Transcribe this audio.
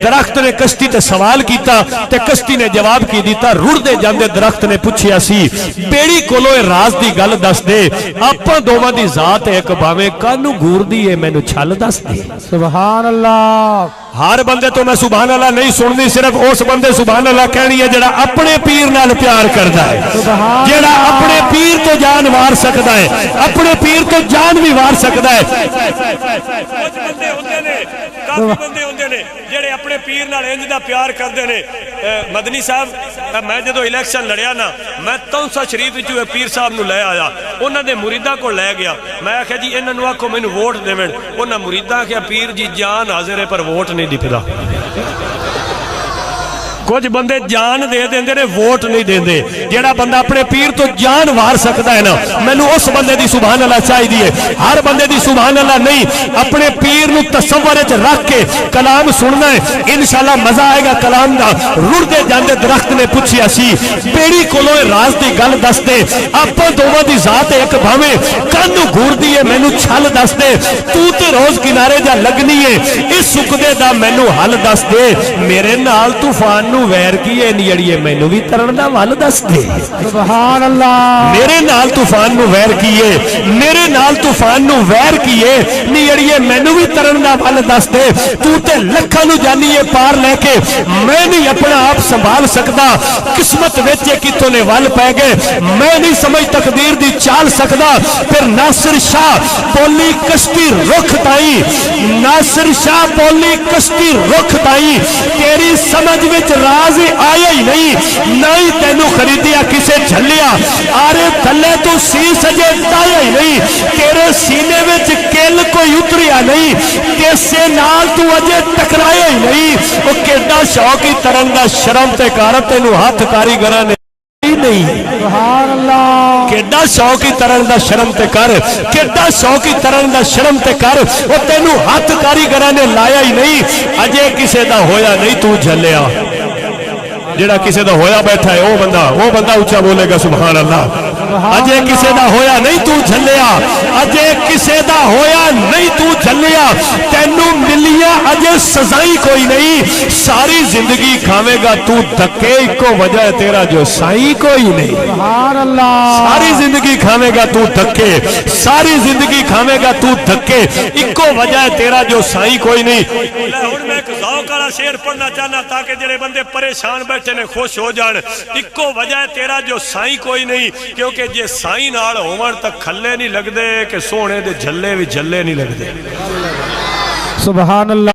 दरख्त ने कश्ती ते सवाल किया ते कश्ती ने जवाब की दिता। रुड़दे जांदे दरख्त ने पूछया सी बेड़ी कोलों राज दी गल दस दे, आपां दोवां दी जात एक भावें कानू घूरदी है मैनू छल दस दे। सुभान अल्लाह। हर बंदे तो मैं सुभान अल्लाह नहीं सुननी, सिर्फ उस बंदे सुभान अल्लाह कहनी है जेड़ा अपने पीर नाल प्यार करदा है, जेड़ा अपने पीर तो जान वार सकदा है, अपने पीर तो जान भी वार सकदा है। काफी बंदे होंदे ने जेड़े अपने पीर नाल इंज दा प्यार करदे ने। मदनी साहब मैं जो इलेक्शन लड़िया ना, मैं तौंसा शरीफ विचों पीर साहब नूं लै आया, उन्हां दे मुरीदां कोल लै गया। मैं आख्या जी इन्हां नूं आखो मैनूं वोट देवण। उन्हां मुरीदां आख्या पीर जी जान हाजिर है पर वोट नहीं दिखदा। कुछ बंदे जान दे देंदे ने वोट नहीं देंदे। जेड़ा बंदा अपने पीर तो जान वार सकता है ना, मैनू उस बंदे दी सुभान अल्लाह चाहिए। हर बंदे दी सुभान अल्लाह नहीं, अपने पीर नू तसव्वुर च रख के कलाम सुनना है, इंशाअल्लाह मजा आएगा कलाम दा। रुड़दे जांदे दरख्त ने पूछया सी बेड़ी कोलों राज दी गल दस दे, आपां दोवां दी जात एक भावें कानू घूरदी है मैनू छल दस दे। तू ते रोज किनारे जा लगनी है, इस सुकदे दा मैनू हल दस दे। मेरे नाल तूफान वैर की है नियड़िए मैनू भी तरन दा वल दस दे। सुभान अल्लाह। मेरे नाल तूफान नू वैर की है, मेरे नाल तूफान नू वैर की है नियड़िए मैनू भी तरन दा वल दस दे। तू ते लखां नू जानी है पार लेके, मैं नहीं अपना आप संभाल सकदा। किस्मत विच कितों ने वल पै गए, मैं नहीं समझ तकदीर दी चाल सकदा। फिर नासिर शाह बोली कश्ती रुख ताई, नासिर शाह बोली कश्ती रुख ताई। तेरी समझ विच राज आया ही नहीं, ना ही तेनू खरीदिया किसे झलिया। आरे थले तू शीश अजे ताया ही नहीं, तेरे सीने विच किल कोई उतरिया नहीं, किसे नाल तू अजे टकराया ही नहीं। वो केडा शौकी तरन दा शर्म ते कर तेनू हथ कारीगरां ने नहीं। सुभान अल्लाह। केडा शौकी तरन दा शर्म ते कर, केडा शौकी तरन दा शर्म ते कर। वो तेनू हथ कारीगरां ने लाया ही नहीं, अजे किसे दा होया नहीं तू झलिया। जेड़ा किसे दा होया बैठा है वो बंदा ऊंचा बोलेगा सुभान अल्लाह। अजे किसे दा होया नहीं तू झलिया, अजे किसे दा होया नहीं तू झलिया। तेनू मिलिया अजे सजाई कोई नहीं, सारी जिंदगी खावेगा तू धक्के, इको वजह है तेरा जो साई कोई नहीं। सुभान अल्लाह। सारी जिंदगी खावेगा तू धक्के, सारी जिंदगी खावेगा तू धक्के, इको वजह है तेरा जो साई कोई नहीं। हुण मैं एक ज़ौक़ वाला शेर पढ़ना चाहना ताकि जेड़े बंदे परेशान बैठे ने खुश हो जान। इको वजह है तेरा जो साई कोई नहीं, क्योंकि जे साई नाल होवन तां खल्ले नहीं लगदे कि सोहणे दे झल्ले भी झल्ले नहीं लगदे। सुभान अल्लाह।